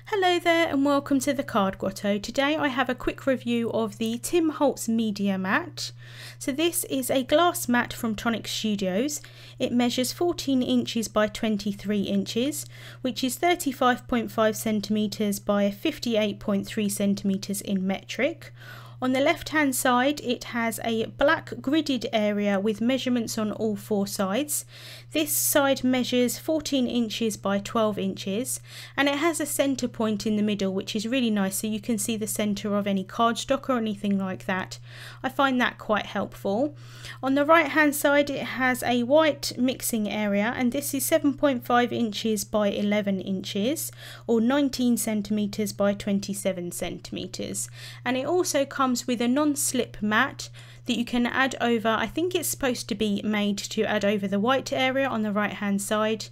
Hello there and welcome to the Card Grotto. Today I have a quick review of the Tim Holtz Media Mat. So this is a glass mat from Tonic Studios. It measures 14 inches by 23 inches, which is 35.5 centimeters by 58.3 centimeters in metric. On the left hand side it has a black gridded area with measurements on all four sides. This side measures 14 inches by 12 inches and it has a centre point in the middle, which is really nice, so you can see the centre of any cardstock or anything like that. I find that quite helpful. On the right hand side it has a white mixing area, and this is 7.5 inches by 11 inches or 19 centimeters by 27 centimeters, and it also comes with a non-slip mat that you can add over. I think it's supposed to be made to add over the white area on the right hand side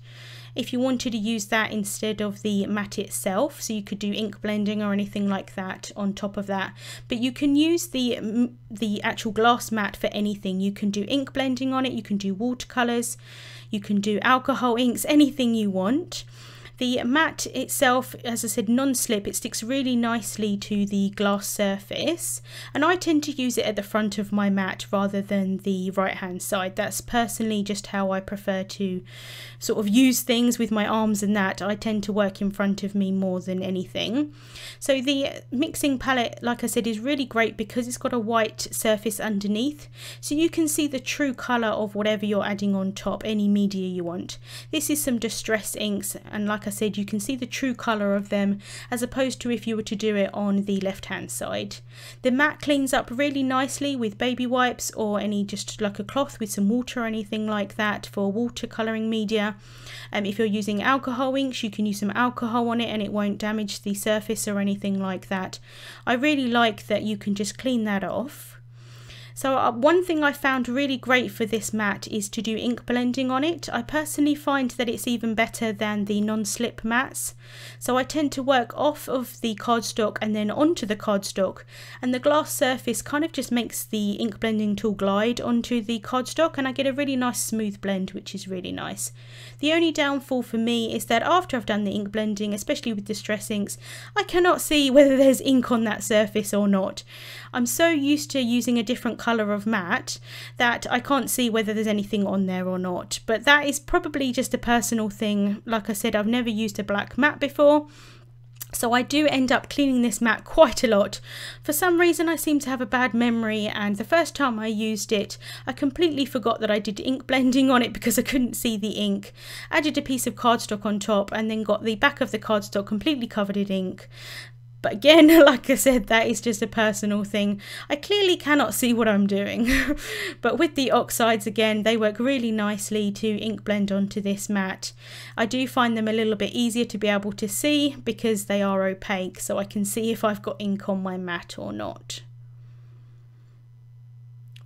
if you wanted to use that instead of the mat itself, so you could do ink blending or anything like that on top of that. But you can use the actual glass mat for anything. You can do ink blending on it, you can do watercolours, you can do alcohol inks, anything you want. The mat itself, as I said, non-slip, it sticks really nicely to the glass surface, and I tend to use it at the front of my mat rather than the right hand side. That's personally just how I prefer to sort of use things with my arms, and that I tend to work in front of me more than anything. So the mixing palette, like I said, is really great because it's got a white surface underneath, so you can see the true colour of whatever you're adding on top, any media you want. This is some distress inks, and like I said, you can see the true colour of them as opposed to if you were to do it on the left hand side. The mat cleans up really nicely with baby wipes or any, just like a cloth with some water or anything like that for watercolouring media. If you're using alcohol inks, you can use some alcohol on it and it won't damage the surface or anything like that. I really like that you can just clean that off. So one thing I found really great for this mat is to do ink blending on it. I personally find that it's even better than the non-slip mats. So I tend to work off of the cardstock and then onto the cardstock, and the glass surface kind of just makes the ink blending tool glide onto the cardstock, and I get a really nice smooth blend, which is really nice. The only downfall for me is that after I've done the ink blending, especially with distress inks, I cannot see whether there's ink on that surface or not. I'm so used to using a different colour of mat that I can't see whether there's anything on there or not, but that is probably just a personal thing. Like I said, I've never used a black mat before, so I do end up cleaning this mat quite a lot. For some reason I seem to have a bad memory, and the first time I used it I completely forgot that I did ink blending on it because I couldn't see the ink. Added a piece of cardstock on top and then got the back of the cardstock completely covered in ink. But again, like I said, that is just a personal thing. I clearly cannot see what I'm doing. But with the oxides, again, they work really nicely to ink blend onto this mat. I do find them a little bit easier to be able to see because they are opaque, so I can see if I've got ink on my mat or not.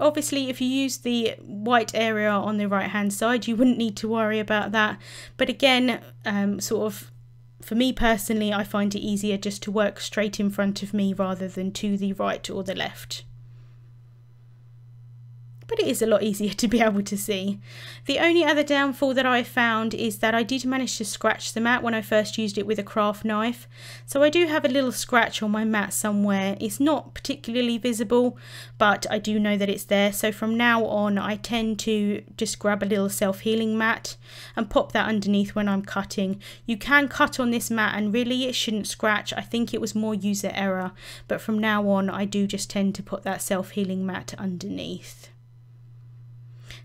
Obviously, if you use the white area on the right hand side, you wouldn't need to worry about that. But again, for me personally, I find it easier just to work straight in front of me rather than to the right or the left. But it is a lot easier to be able to see. The only other downfall that I found is that I did manage to scratch the mat when I first used it with a craft knife. So I do have a little scratch on my mat somewhere. It's not particularly visible, but I do know that it's there. So from now on I tend to just grab a little self-healing mat and pop that underneath when I'm cutting. You can cut on this mat and really it shouldn't scratch. I think it was more user error, but from now on I do just tend to put that self-healing mat underneath.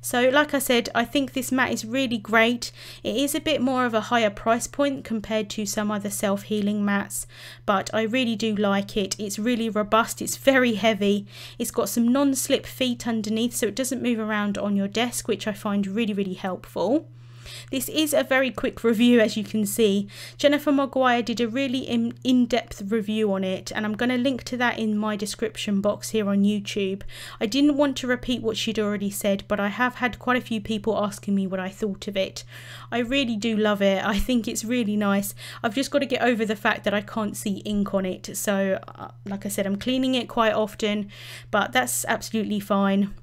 So like I said, I think this mat is really great. It is a bit more of a higher price point compared to some other self-healing mats, but I really do like it. It's really robust, it's very heavy, it's got some non-slip feet underneath so it doesn't move around on your desk, which I find really helpful. This is a very quick review, as you can see. Jennifer Maguire did a really in-depth review on it, and I'm going to link to that in my description box here on YouTube. I didn't want to repeat what she'd already said, but I have had quite a few people asking me what I thought of it. I really do love it. I think it's really nice. I've just got to get over the fact that I can't see ink on it. So like I said, I'm cleaning it quite often, but that's absolutely fine.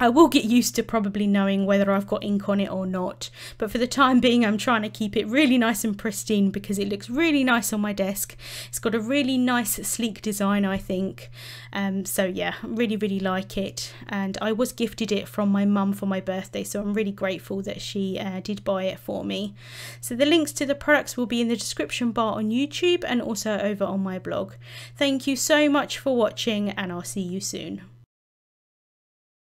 I will get used to probably knowing whether I've got ink on it or not, but for the time being I'm trying to keep it really nice and pristine because it looks really nice on my desk. It's got a really nice sleek design, I think. So yeah, really like it, and I was gifted it from my mum for my birthday, so I'm really grateful that she did buy it for me. So the links to the products will be in the description bar on YouTube and also over on my blog. Thank you so much for watching, and I'll see you soon.